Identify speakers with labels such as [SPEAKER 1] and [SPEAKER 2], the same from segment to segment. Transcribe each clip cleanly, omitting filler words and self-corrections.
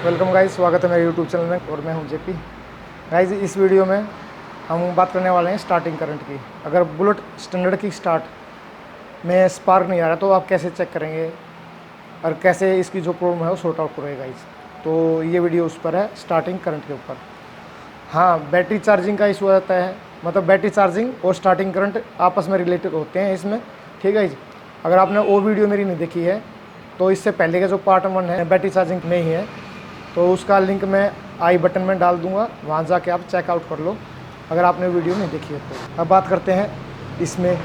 [SPEAKER 1] Welcome guys, स्वागत है मेरे यूट्यूब चैनल में और मैं हूं जेपी। गाइस, इस वीडियो में हम बात करने वाले हैं स्टार्टिंग करंट की। अगर बुलेट स्टैंडर्ड की स्टार्ट में स्पार्क नहीं आ रहा तो आप कैसे चेक करेंगे और कैसे इसकी जो प्रॉब्लम है वो सॉर्ट आउट करेगा गाइस। तो ये वीडियो उस पर है, स्टार्टिंग करंट के ऊपर। हाँ, बैटरी चार्जिंग का इशू आता है, मतलब बैटरी चार्जिंग और स्टार्टिंग करंट आपस में रिलेटेड होते हैं इसमें, ठीक है। अगर आपने वो वीडियो मेरी नहीं देखी है तो इससे पहले का जो पार्ट 1 है बैटरी चार्जिंग में ही है, तो उसका लिंक मैं आई बटन में डाल दूंगा, वहाँ जाके आप चेकआउट कर लो अगर आपने वीडियो नहीं देखी है तो। अब बात करते हैं इसमें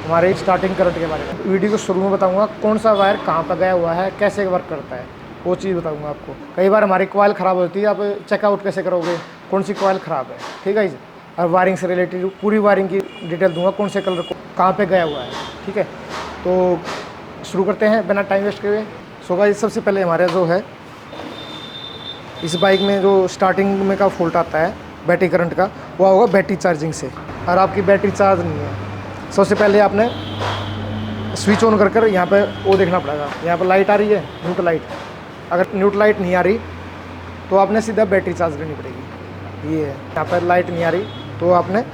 [SPEAKER 1] हमारे स्टार्टिंग करंट के बारे में। वीडियो को शुरू में बताऊंगा कौन सा वायर कहाँ पर गया हुआ है, कैसे वर्क करता है, वो चीज़ बताऊंगा आपको। कई बार हमारी कॉइल ख़राब होती है, आप चेकआउट कैसे करोगे कौन सी कॉइल ख़राब है, ठीक है। और वायरिंग से रिलेटेड पूरी वायरिंग की डिटेल दूंगा, कौन से कलर को कहाँ पर गया हुआ है, ठीक है। तो शुरू करते हैं बिना टाइम वेस्ट किए। सो गाइस, सबसे पहले हमारे जो है इस बाइक में जो स्टार्टिंग में का फॉल्ट आता है बैटरी करंट का, वो होगा बैटरी चार्जिंग से। और आपकी बैटरी चार्ज नहीं है, सबसे पहले आपने स्विच ऑन कर कर यहाँ पे वो देखना पड़ेगा। यहाँ पर लाइट आ रही है, न्यूट्रल लाइट। अगर न्यूट्रल लाइट नहीं आ रही तो आपने सीधा बैटरी चार्ज करनी पड़ेगी। ये है, यहाँ पर लाइट नहीं आ रही तो आपने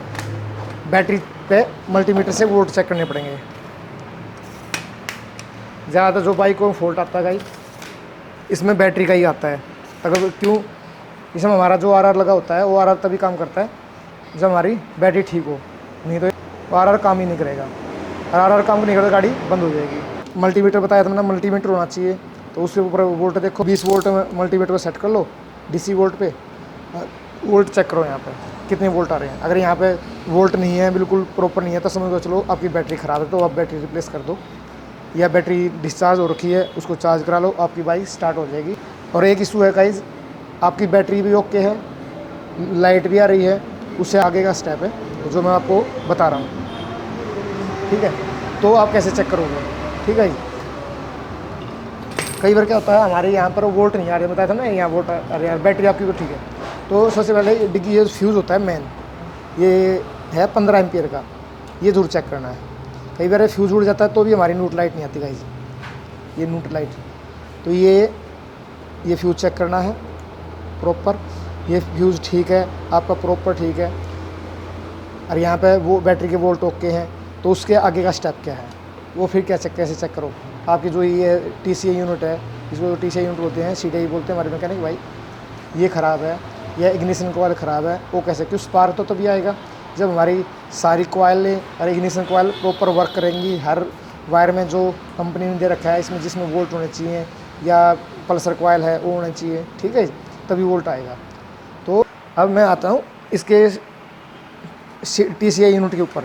[SPEAKER 1] बैटरी पे मल्टीमीटर से वोल्ट चेक करने पड़ेंगे। ज़्यादातर जो बाइक को फॉल्ट आता है गाइस, इसमें बैटरी का ही आता है। अगर क्यों, इसमें हमारा जो आरआर लगा होता है वो आरआर तभी काम करता है जब हमारी बैटरी ठीक हो, नहीं तो आरआर काम ही नहीं करेगा। और आरआर काम नहीं करेगा गाड़ी बंद हो जाएगी। मल्टीमीटर बताया था मैंने, मल्टीमीटर होना चाहिए। तो उसके ऊपर वोल्ट देखो, 20 वोल्ट मल्टीमीटर को सेट कर लो डीसी वोल्ट पे, वोल्ट चेक करो यहाँ पे कितने वोल्ट आ रहे हैं। अगर यहाँ पे वोल्ट नहीं है, बिल्कुल प्रॉपर नहीं है, तो समझ लो चलो आपकी बैटरी ख़राब है, तो आप बैटरी रिप्लेस कर दो, या बैटरी डिस्चार्ज हो रखी है उसको चार्ज करा लो, आपकी बाइक स्टार्ट हो जाएगी। और एक इशू है गाइस, आपकी बैटरी भी ओके है, लाइट भी आ रही है, उससे आगे का स्टेप है जो मैं आपको बता रहा हूँ, ठीक है। तो आप कैसे चेक करोगे, ठीक है जी। कई बार क्या होता है हमारे यहाँ पर वोल्ट नहीं आ रहे, बताया था ना, यहाँ वोल्ट आ रहे हैं, बैटरी आपकी को ठीक है। तो सबसे पहले डिग्गी ये फ्यूज़ होता है मेन, ये है 15 एम्पियर का, ये जरूर चेक करना है। कई बार फ्यूज़ उड़ जाता है तो भी हमारी न्यूट्रल लाइट नहीं आती गाइस, ये न्यूट्रल लाइट। तो ये फ्यूज़ चेक करना है प्रॉपर, ये फ्यूज़ ठीक है आपका, प्रॉपर ठीक है। और यहाँ पे वो बैटरी के वोल्ट ओके हैं, तो उसके आगे का स्टेप क्या है वो फिर कैसे चेक करो। आपकी जो ये TCA यूनिट है, इसको TCA यूनिट बोलते हैं, CDI बोलते हैं हमारे मैकेनिक भाई, ये ख़राब है या इग्निशन कॉइल ख़राब है, वो कैसे, क्यों स्पार्क तो तभी आएगा जब हमारी सारी कॉइलें और इग्निशन कॉइल प्रॉपर वर्क करेंगी। हर वायर में जो कंपनी ने दे रखा है इसमें, जिसमें वोल्ट होने चाहिए, या पल्सर कॉइल है वो होना चाहिए, ठीक है, तभी वोल्ट आएगा। तो अब मैं आता हूँ इसके TCA यूनिट के ऊपर।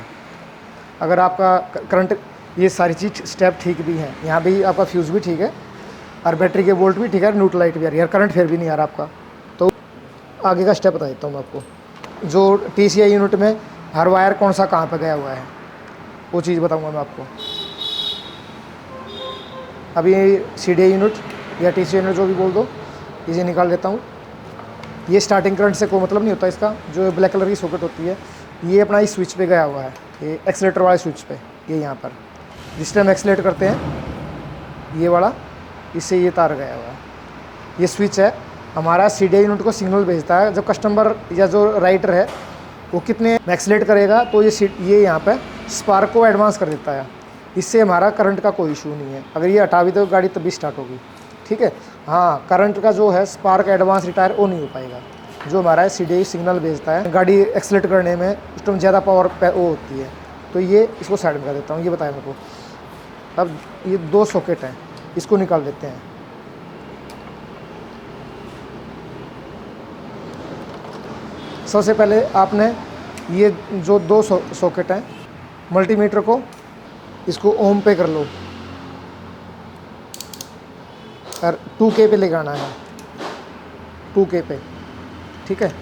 [SPEAKER 1] अगर आपका करंट, ये सारी चीज़ स्टेप ठीक भी हैं, यहाँ भी आपका फ्यूज़ भी ठीक है और बैटरी के वोल्ट भी ठीक है, न्यूट्रल लाइट भी आ रही है, करंट फिर भी नहीं आ रहा आपका। तो आगे का स्टेप बता देता हूँ मैं आपको। जो TCA यूनिट में हर वायर कौन सा कहाँ पर गया हुआ है वो चीज़ बताऊँगा मैं आपको। अभी CDI यूनिट या TCA यूनिट जो भी बोल दो, इसे निकाल देता हूँ। ये स्टार्टिंग करंट से कोई मतलब नहीं होता इसका। जो ब्लैक कलर की सॉकेट होती है, ये अपना इस स्विच पे गया हुआ है, ये एक्सीलेटर वाले स्विच पे, ये यहाँ पर जिस टाइम एक्सीलेट करते हैं ये वाला, इससे ये तार गया हुआ है। ये स्विच है हमारा CDI यूनिट को सिग्नल भेजता है जब कस्टमर या जो राइडर है वो कितने एक्सीलेट करेगा, तो ये यहाँ पे स्पार्क को एडवांस कर देता है। इससे हमारा करंट का कोई इशू नहीं है। अगर ये हटा भी तो गाड़ी तभी स्टार्ट होगी, ठीक है। हाँ, करंट का जो है स्पार्क एडवांस रिटायर वो नहीं हो पाएगा। जो हमारा CDI सिग्नल भेजता है गाड़ी एक्सीलेट करने में, उस टाइम ज़्यादा पावर वो होती है। तो ये इसको साइड में कर देता हूँ, ये बताया मेरे को। अब ये 2 सॉकेट हैं, इसको निकाल देते हैं। सबसे पहले आपने ये जो 2 सॉकेट हैं, मल्टीमीटर को इसको ओम पे कर लो और 2K पे लगाना है, 2K पे, ठीक है।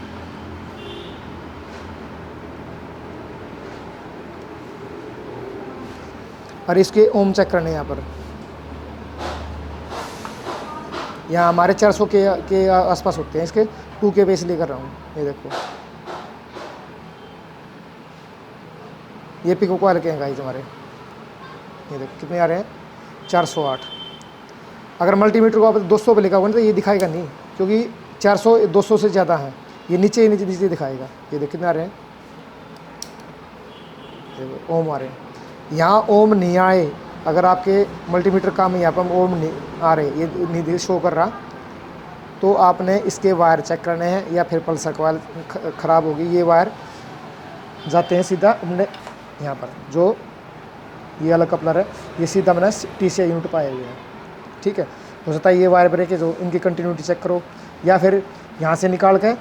[SPEAKER 1] और इसके ओम चेक करने यहाँ पर, यहाँ हमारे 400 के आसपास होते हैं, इसके 2K पे इसलिए कर रहा हूँ। ये देखो, ये पिको कॉइल के हैं गाइस हमारे, ये देखो कितने आ रहे हैं, 408। अगर मल्टीमीटर को आप 200 पे लिखा होगा तो ये दिखाएगा नहीं, क्योंकि 400 200 से ज़्यादा है। ये नीचे नीचे नीचे दिखाएगा। ये देख कितने आ रहे हैं, देखो ओम आ रहे हैं। यहाँ ओम नहीं आए, अगर आपके मल्टीमीटर काम यहाँ पर ओम नहीं आ रहे, ये नहीं शो कर रहा, तो आपने इसके वायर चेक करने हैं, या फिर पल्सर वायर ख़राब होगी। ये वायर जाते हैं सीधा अपने यहाँ पर, जो ये अलग कपलर है, ये सीधा मैंने TCI यूनिट पाए हुए हैं। ठीक है, हो सकता है ये वायर ब्रेक है, जो इनकी कंटिन्यूटी चेक करो, या फिर यहाँ से निकाल के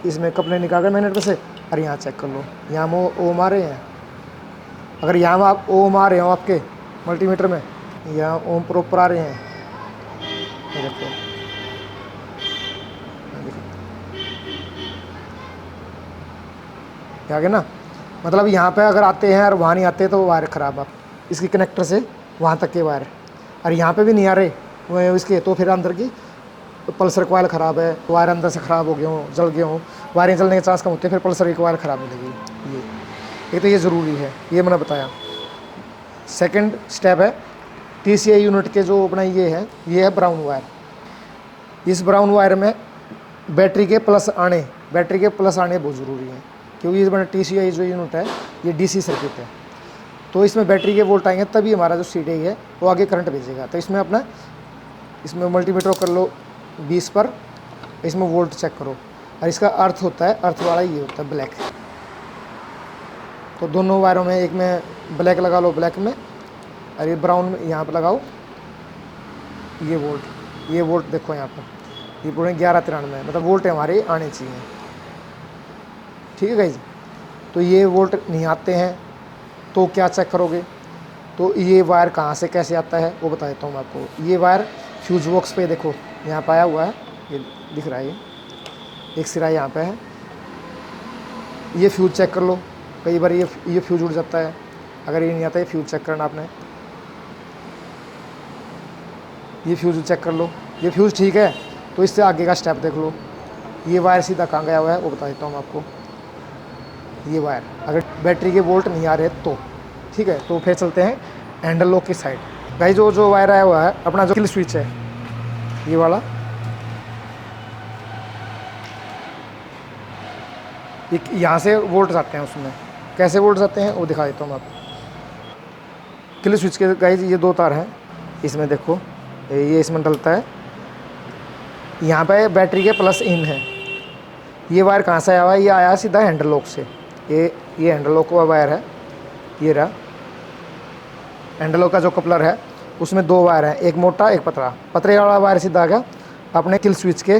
[SPEAKER 1] इसमें कपड़े निकाल कर मैग्नेट से, और यहाँ चेक कर लो, यहाँ ओम आ रहे हैं। अगर यहाँ आप ओम आ रहे हो आपके मल्टीमीटर में, यहाँ ओम प्रॉपर आ रहे हैं, ये देखो, आगे ना, मतलब यहाँ पे अगर आते हैं और वहाँ नहीं आते तो वायर ख़राब। आप इसकी कनेक्टर से वहाँ तक के वायर, और यहाँ पे भी नहीं आ रहे वो इसके, तो फिर अंदर की पल्सर कॉइल ख़राब है, वायर अंदर से ख़राब हो गए हों, जल गए हों, वायरें जलने के चांस कम होते हैं, फिर पल्सर की कॉइल ख़राब मिलेगी। ये तो ये ज़रूरी है, ये मैंने बताया। सेकंड स्टेप है TCI यूनिट के जो अपना ये है ब्राउन वायर। इस ब्राउन वायर में बैटरी के प्लस आने बहुत ज़रूरी है, क्योंकि इस बड़ा TCI जो यूनिट है ये DC सर्किट है, तो इसमें बैटरी के वोल्ट आएंगे, तभी हमारा जो CDI है वो आगे करंट भेजेगा। तो इसमें मल्टीमीटर कर लो 20 पर, इसमें वोल्ट चेक करो, और इसका अर्थ होता है, अर्थ वाला ये होता है ब्लैक। तो दोनों वायरों में, एक में ब्लैक लगा लो ब्लैक में, और ये ब्राउन में यहाँ पर लगाओ ये वोल्ट देखो यहाँ पर, ये पूरे 1193, मतलब वोल्ट हमारे आने चाहिए। ठीक है गाइज, तो ये वोल्ट नहीं आते हैं तो क्या चेक करोगे, तो ये वायर कहाँ से कैसे आता है वो बता देता हूँ मैं आपको। ये वायर फ्यूज बॉक्स पे देखो यहाँ पाया हुआ है, ये दिख रहा है, ये एक सिरा यहाँ पे है, ये फ्यूज चेक कर लो। कई बार ये फ्यूज उड़ जाता है, अगर ये नहीं आता है फ्यूज चेक करना आपने, ये फ्यूज चेक कर लो, ये फ्यूज ठीक है तो इससे आगे का स्टेप देख लो। ये वायर सीधा कहाँ गया हुआ है वो बता देता हूँ मैं आपको। ये वायर अगर बैटरी के वोल्ट नहीं आ रहे तो ठीक है, तो फिर चलते हैं हैंडल लॉक की साइड। भाई जो वायर आया हुआ है अपना जो किल स्विच है ये वाला, यहाँ से वोल्ट आते हैं, उसमें कैसे वोल्ट आते हैं वो दिखा देता हूँ मैं आपको। किल स्विच के गाइज ये 2 तार हैं, इसमें देखो ये इसमें डलता है, यहाँ पे बैटरी के प्लस इन है। ये वायर कहाँ से आया हुआ है, ये आया सीधा हैंडल लॉक से। ये हैंडल लॉक का वायर है, ये रहा हैंडल लॉक का जो कपलर है, उसमें 2 वायर हैं, एक मोटा एक पतला। पतले वाला वायर सीधा आ गया अपने किल स्विच के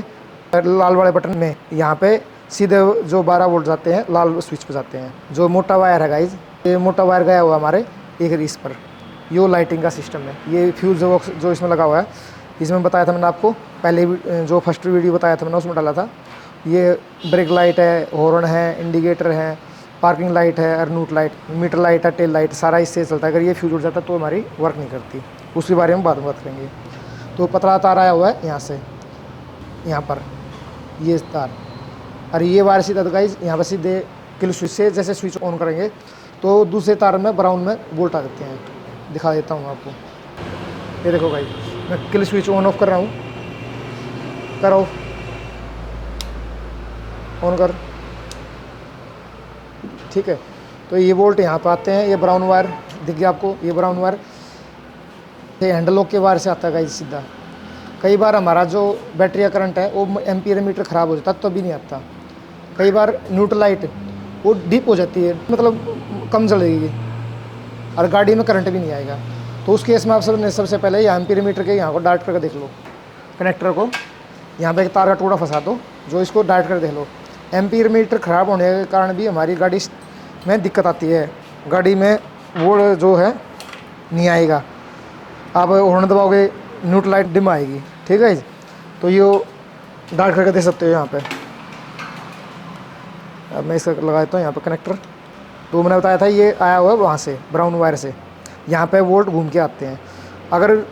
[SPEAKER 1] लाल वाले बटन में, यहाँ पे सीधे जो 12 वोल्ट जाते हैं लाल स्विच पे जाते हैं। जो मोटा वायर है गाइज, ये मोटा वायर गया हुआ हमारे एक रीस पर, ये लाइटिंग का सिस्टम है। ये फ्यूज बॉक्स जो इसमें लगा हुआ है, इसमें बताया था मैंने आपको पहले, जो फर्स्ट वीडियो बताया था मैंने उसमें डाला था। ये ब्रेक लाइट है, हॉर्न है, इंडिकेटर है, पार्किंग लाइट है, अर्नूट लाइट, मीटर लाइट है, टेल लाइट, सारा इससे चलता है। अगर ये फ्यूज उड़ जाता है तो हमारी वर्क नहीं करती, उसके बारे में बाद में बात करेंगे। तो पतला तार आया हुआ है यहाँ से, यहाँ पर ये तार, और ये वायर सीधा तो गाइज यहाँ पर सीधे किल स्विच से जैसे स्विच ऑन करेंगे तो दूसरे तार में ब्राउन में वोल्ट आ जाते हैं। दिखा देता हूँ आपको, ये देखो गाइज मैं किल स्विच ऑन ऑफ कर रहा हूँ, करो ऑन कर, ठीक है। तो ये वोल्ट यहाँ पर आते हैं, ये ब्राउन वायर दिख गया आपको, ये ब्राउन वायर ये हैंडल लॉक के वायर से आता है गाइज सीधा। कई बार हमारा जो बैटरी का करंट है वो एम्पीयर मीटर ख़राब हो जाता है तो भी नहीं आता। कई बार न्यूट्रल लाइट वो डीप हो जाती है, मतलब कम जलेगी और गाड़ी में करंट भी नहीं आएगा। तो उस केस में आप सबसे पहले यहाँ एम्पीयर मीटर के यहाँ को डार्ट करके देख लो, कनेक्टर को यहाँ पे एक तार का टुकड़ा फंसा दो जो इसको डार्ट कर देख लो। एम्पीयर मीटर ख़राब होने के कारण भी हमारी गाड़ी में दिक्कत आती है, गाड़ी में वो जो है नहीं आएगा। आप हॉर्न दबाओगे न्यूट्रल लाइट डिम आएगी, ठीक है। तो ये डार्ट करके दे सकते हो यहाँ पे। अब मैं इसका लगा देता हूँ यहाँ पे कनेक्टर। तो मैंने बताया था ये आया हुआ है वहाँ से ब्राउन वायर से, यहाँ पे वोल्ट घूम के आते हैं। अगर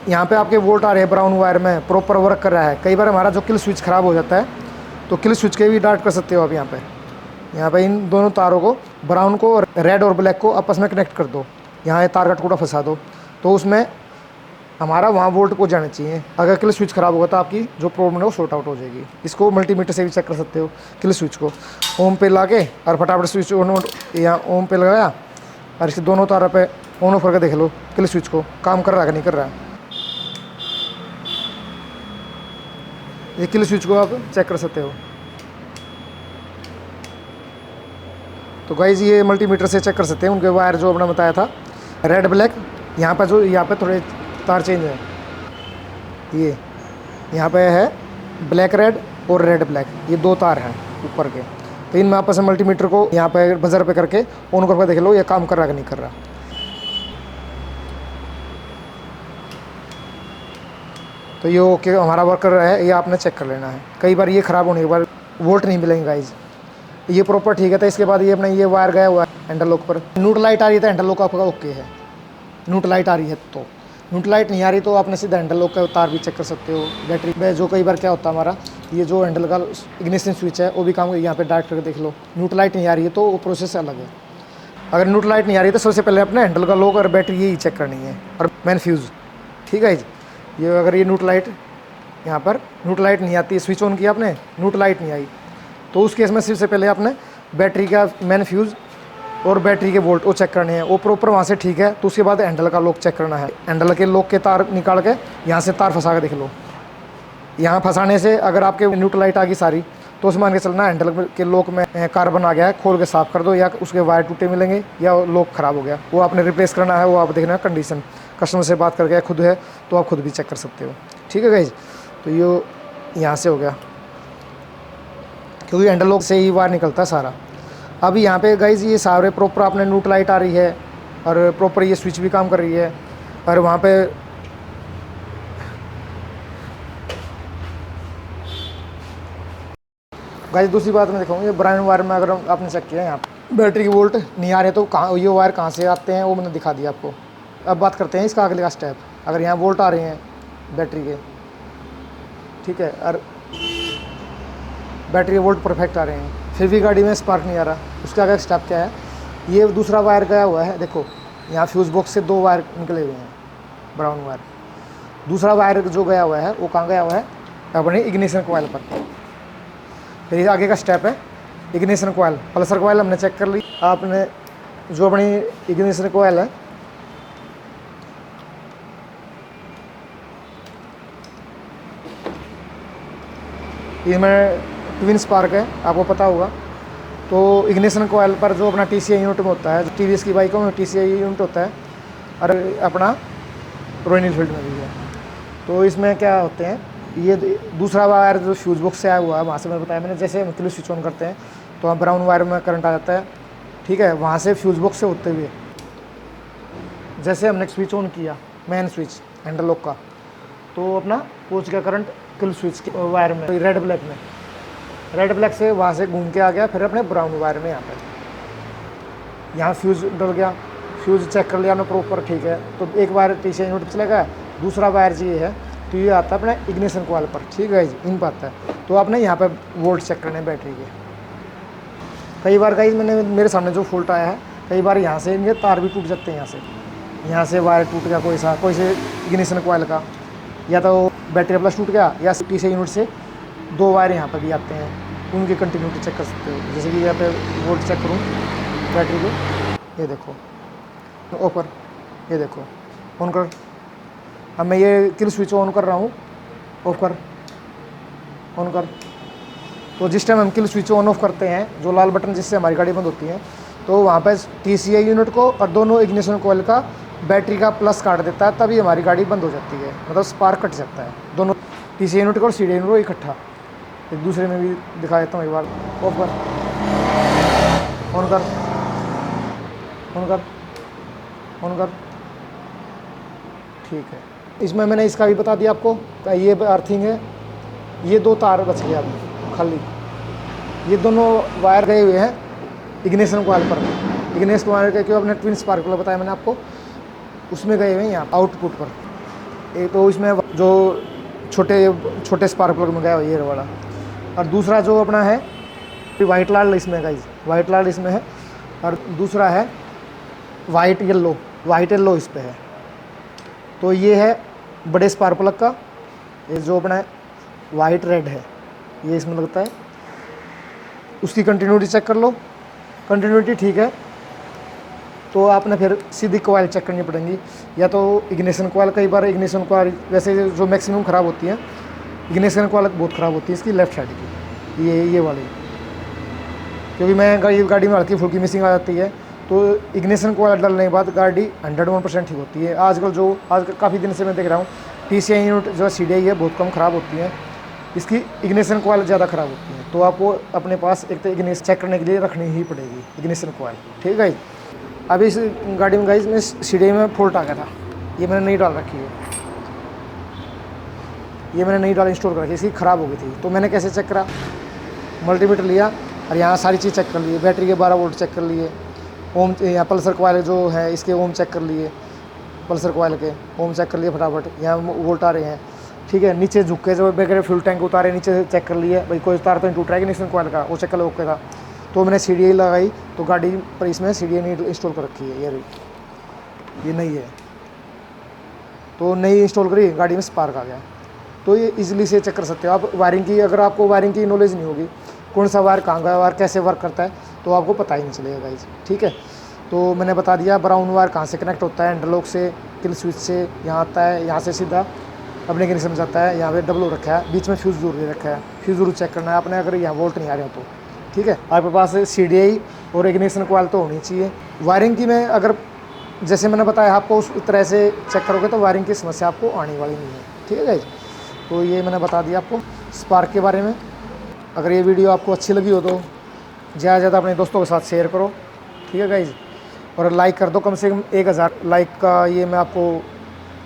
[SPEAKER 1] यहाँ पे आपके वोल्ट आ रहे हैं ब्राउन वायर में, प्रॉपर वर्क कर रहा है। कई बार हमारा जो किल स्विच ख़राब हो जाता है तो किल स्विच के भी डार्ट कर सकते हो आप। यहाँ पे इन दोनों तारों को, ब्राउन को और रेड और ब्लैक को आपस में कनेक्ट कर दो। यहाँ ये तार का टुकड़ा फंसा दो तो उसमें हमारा वहाँ वोल्ट को जाना चाहिए। अगर किल स्विच खराब होगा तो आपकी जो प्रॉब्लम है वो सॉर्ट आउट हो जाएगी। इसको मल्टीमीटर से भी चेक कर सकते हो। किल स्विच को ओम पे ला के और फटाफट स्विच ऑन यहाँ ओम पे लगाया और इसके दोनों तारों पे ऑन ऑफ करके देख लो किल स्विच को काम कर रहा है कि नहीं कर रहा है। ये किल स्विच को आप चेक कर सकते हो। तो गाइज ये मल्टीमीटर से चेक कर सकते हैं। उनके वायर जो अपना बताया था रेड ब्लैक, यहाँ पे थोड़े तार चेंज है। ये यहाँ पे है ब्लैक रेड और रेड ब्लैक, ये 2 तार हैं ऊपर के। तो इनमें आपस में मल्टीमीटर को यहाँ पे बजर पे करके ऑन करके देख लो ये काम कर रहा है कि नहीं कर रहा। तो ये ओके हमारा वर्क कर रहा है, ये आपने चेक कर लेना है। कई बार ये ख़राब होने के बाद वोल्ट नहीं मिलेंगे गाइज। ये प्रॉपर ठीक है। तो इसके बाद ये अपना ये वायर गया हुआ है हैंडल लॉक पर। न्यूट्रल लाइट आ रही है तो हैंडल लॉक आपका ओके है। न्यूट्रल लाइट आ रही है तो, न्यूट्रल लाइट नहीं आ रही तो आपने सीधा हैंडल लॉक का तार भी चेक कर सकते हो। बैटरी में जो कई बार क्या होता है हमारा ये जो हैंडल का इग्निशन स्विच है वो भी काम यहाँ पे डायरेक्ट करके देख लो। न्यूट्रल लाइट नहीं आ रही है तो वो प्रोसेस अलग है। अगर न्यूट्रल लाइट नहीं आ रही तो सबसे पहले अपने हैंडल का लॉक और बैटरी यही चेक करनी है और मेन फ्यूज़। ठीक है जी। ये अगर ये न्यूट्रल लाइट यहाँ पर न्यूट्रल लाइट नहीं आती, स्विच ऑन किया आपने न्यूट्रल लाइट नहीं आई तो उस केस में सबसे पहले आपने बैटरी का मेन फ्यूज़ और बैटरी के वोल्ट वो चेक करने हैं। वो प्रॉपर वहाँ से ठीक है तो उसके बाद हैंडल का लॉक चेक करना है। हैंडल के लॉक के तार निकाल के यहाँ से तार फंसा के देख लो। यहाँ फंसाने से अगर आपके न्यूट्रल लाइट आ गई सारी तो उसमें मान के चलना हैंडल के लॉक में कार्बन आ गया है, खोल के साफ़ कर दो या उसके वायर टूटे मिलेंगे या लॉक ख़राब हो गया, वो आपने रिप्लेस करना है। वो आप देखना कंडीशन कस्टमर से बात करके खुद है तो आप खुद भी चेक कर सकते हो। ठीक है गाइज। तो ये यहाँ से हो गया क्योंकि हैंडल लॉक से ही वायर निकलता है सारा। अभी यहाँ पे गाइज ये सारे प्रॉपर आपने न्यूट्रल लाइट आ रही है और प्रॉपर ये स्विच भी काम कर रही है और वहाँ पे गाइज दूसरी बात मैं दिखाऊँ ये ब्राउन वायर में अगर आपने चेक किया यहाँ पे बैटरी के वोल्ट नहीं आ रहे तो कहाँ ये वायर कहाँ से आते हैं वो मैंने दिखा दिया आपको। अब बात करते हैं इसका अगले का स्टेप। अगर यहाँ वोल्ट आ रहे हैं बैटरी के, ठीक है, और बैटरी वोल्ट परफेक्ट आ रहे हैं फिर भी गाड़ी में स्पार्क नहीं आ रहा, उसका अगला स्टेप क्या है। ये दूसरा वायर गया हुआ है, देखो यहाँ फ्यूज़ बॉक्स से 2 वायर निकले हुए हैं ब्राउन वायर। दूसरा वायर जो गया हुआ है वो कहाँ गया हुआ है अपने इग्निशन कॉइल पर। फिर आगे का स्टेप है इग्निशन कॉइल। पल्सर कॉइल हमने चेक कर ली। आपने जो अपनी इग्निशन कॉइल है इसमें ट्विन स्पार्क है, आपको पता होगा। तो इग्निशन कॉइल पर जो अपना TCI यूनिट में होता है, TVS की बाइकों में TCI यूनिट होता है और अपना रॉयल एनफील्ड में भी है। तो इसमें क्या होते हैं ये दूसरा वायर जो फ्यूज़ बॉक्स से आया हुआ है वहाँ से मैंने बताया मैंने, जैसे हम किलो स्विच ऑन करते हैं तो वहाँ ब्राउन वायर में करंट आ जाता है। ठीक है, वहाँ से फ्यूज़ बॉक्स से होते हुए जैसे हमने स्विच ऑन किया मेन स्विच हैंडल लॉक का तो अपना पहुँच गया करंट किल स्विच के वायर में रेड ब्लैक से वहाँ से घूम के आ गया फिर अपने ब्राउन वायर में यहाँ फ्यूज़ डल गया। फ्यूज़ चेक कर लिया ना प्रॉपर ठीक है तो एक वायर TCI यूनिट चलेगा, दूसरा वायर जी है तो ये आता है अपने इग्निशन कॉइल पर। ठीक है इन पर आता है तो आपने यहाँ पे वोल्ट चेक करने बैटरी के। कई बार गाइज मेरे सामने जो फॉल्ट आया है कई बार यहाँ से इनके तार भी टूट जाते हैं, यहाँ से वायर टूट गया कोई से इग्निशन कॉइल का, या तो बैटरी प्लस टूट गया या TCI यूनिट से 2 वायर यहाँ पर भी आते हैं, उनकी कंटिन्यूटी चेक कर सकते हो। जैसे कि यहाँ पे वोल्ट चेक करूँ बैटरी को, ये देखो ऊपर, ये देखो ऑन कर। अब मैं ये किल स्विच ऑन कर रहा हूँ, ऑफ कर, ऑन कर। तो जिस टाइम हम किल स्विच ऑन ऑफ करते हैं जो लाल बटन जिससे हमारी गाड़ी बंद होती है तो वहाँ पर TCI यूनिट को और दोनों इग्निशन कॉइल का बैटरी का प्लस काट देता है, तभी हमारी गाड़ी बंद हो जाती है, मतलब स्पार्क कट जाता है। दोनों TCI यूनिट और CDI यूनिट को इकट्ठा। एक दूसरे में भी दिखा देता हूँ एक बार। ऑफ कर, ऑन कर, ऑन कर, ऑन कर। ठीक है, इसमें मैंने इसका भी बता दिया आपको, ये अर्थिंग है। ये 2 तार बच गए अभी खाली, ये दोनों वायर गए हुए हैं इग्निशन कॉइल पर। इग्निशन कॉइल के क्यों अपने ट्विन स्पार्क प्लग बताया मैंने आपको, उसमें गए हुए हैं यहाँ आउटपुट पर। एक तो इसमें जो छोटे स्पार्क प्लग में गया हुआ ये वाला, और दूसरा जो अपना है वाइट लाल इसमें गाइज, वाइट लाल इसमें है, और दूसरा है वाइट येल्लो इस पे है। तो ये है बड़े स्पार्क प्लग का, ये जो अपना वाइट रेड है ये इसमें लगता है, उसकी कंटिन्यूटी चेक कर लो। कंटिन्यूटी ठीक है तो आपने फिर सीधी कॉइल चेक करनी पड़ेंगी, या तो इग्निशन कॉइल। कई बार इग्निशन कॉइल वैसे जो मैक्सिमम ख़राब होती है, इग्निशन कॉइल बहुत ख़राब होती है इसकी लेफ्ट साइड की, ये वाली, क्योंकि मैं गाड़ी में हल्की फुल्की मिसिंग आ जाती है। तो इग्निशन कॉइल डालने के बाद गाड़ी 101% ठीक होती है। आजकल काफ़ी दिन से मैं देख रहा हूँ TCI यूनिट जो CDI है बहुत कम ख़राब होती है, इसकी इग्निशन कॉइल ज़्यादा ख़राब होती है। तो आपको अपने पास एक तो इग्निशन चेक करने के लिए रखनी ही पड़ेगी इग्निशन कॉइल, ठीक है। अभी इस गाड़ी में गाइस में CDI में फॉल्ट आ गया था, ये मैंने नहीं डाल रखी है, ये मैंने नहीं डाल इंस्टॉल कर रखी, इसकी ख़राब हो गई थी। तो मैंने कैसे चेक करा, मल्टीमीटर लिया और यहाँ सारी चीज़ चेक कर लिए, बैटरी के 12 वोल्ट चेक कर लिए, ओम यहाँ पल्सर कॉइल जो है इसके ओम चेक कर लिए, पल्सर कॉइल के ओम चेक कर लिए फटाफट, यहाँ वोल्ट आ रहे हैं, ठीक है। नीचे झुक के जो वगैरह फ्यूल टैंक उतारे नीचे से चेक कर लिए, भाई कोई तार तो नहीं टूट रहा है कि नहीं कॉइल का, वो चेक कर ओके था। तो मैंने CDI लगाई, तो गाड़ी पर इसमें CDI नहीं इंस्टॉल कर रखी है, ये नहीं है, तो नहीं इंस्टॉल करी, गाड़ी में स्पार्क आ गया। तो ये इजीली से चेक कर सकते हो आप वायरिंग की। अगर आपको वायरिंग की नॉलेज नहीं होगी, कौन सा वायर कहाँ का वायर कैसे वर्क करता है, तो आपको पता ही नहीं चलेगा गाइस, ठीक है। तो मैंने बता दिया ब्राउन वायर कहाँ से कनेक्ट होता है, इंटरलॉक से, किल स्विच से यहाँ आता है, यहाँ से सीधा अपने के नहीं समझाता है, यहाँ पे डबल हो रखा है, बीच में फ्यूज़ जरूर दे रखा है, फ्यूज़ जरूर चेक करना है आपने, अगर यहाँ वोल्ट नहीं आ रहे हो तो, ठीक है। आपके पास CDI और इग्निशन कॉइल तो होनी चाहिए। वायरिंग की मैं अगर जैसे मैंने बताया आपको उस तरह से चेक करोगे तो वायरिंग की समस्या आपको आने वाली नहीं है, ठीक है गाइज। तो ये मैंने बता दिया आपको स्पार्क के बारे में। अगर ये वीडियो आपको अच्छी लगी हो तो ज़्यादा से ज़्यादा अपने दोस्तों के साथ शेयर करो, ठीक है गाइज, और लाइक कर दो, कम से कम 1000 लाइक का ये मैं आपको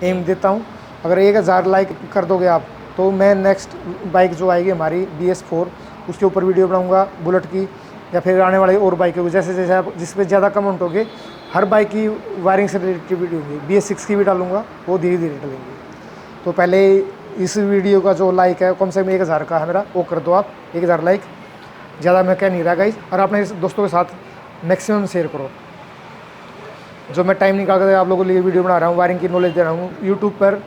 [SPEAKER 1] एम देता हूँ। अगर 1000 लाइक कर दोगे आप तो मैं नेक्स्ट बाइक जो आएगी हमारी BS4 उसके ऊपर वीडियो बनाऊँगा, बुलेट की या फिर आने वाली और बाइक की, जैसे जैसे आप जिस पे ज़्यादा कमेंट होंगे हर बाइक की वायरिंग से रिलेटेड वीडियो होगी। BS6 की भी डालूंगा, वो धीरे धीरे डालेंगे। तो पहले इस वीडियो का जो लाइक है कम से कम 1000 का है मेरा, वो कर दो आप 1000 लाइक, ज़्यादा मैं कह नहीं रहा गाइज। और अपने दोस्तों के साथ मैक्सिमम शेयर करो। जो मैं टाइम निकाल कर आप लोगों के लिए वीडियो बना रहा हूँ, वायरिंग की नॉलेज दे रहा हूँ, यूट्यूब पर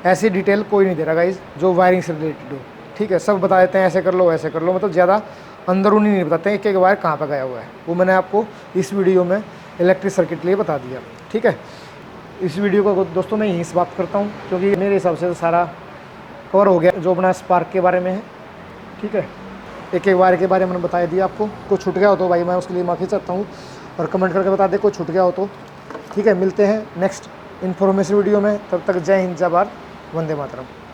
[SPEAKER 1] ऐसी डिटेल कोई नहीं दे रहा गाइज जो वायरिंग से रिलेटेड हो, ठीक है। सब बता देते हैं ऐसे कर लो ऐसे कर लो, मतलब ज़्यादा अंदरूनी नहीं बताते हैं एक वायर कहाँ पर गया हुआ है। वो मैंने आपको इस वीडियो में इलेक्ट्रिक सर्किट के लिए बता दिया, ठीक है। इस वीडियो को दोस्तों मैं यहीं समाप्त करता हूँ, क्योंकि मेरे हिसाब से सारा कवर हो गया जो अपना स्पार्क के बारे में है, ठीक है। एक वायर के बारे में मैंने बता दिया आपको। कोई छूट गया हो तो भाई मैं उसके लिए माफ़ी चाहता हूँ, और कमेंट करके बता दे कोई छूट गया हो तो, ठीक है। मिलते हैं नेक्स्ट इन्फॉर्मेशन वीडियो में, तब तक जय हिंद, जय भारत, वंदे मातरम।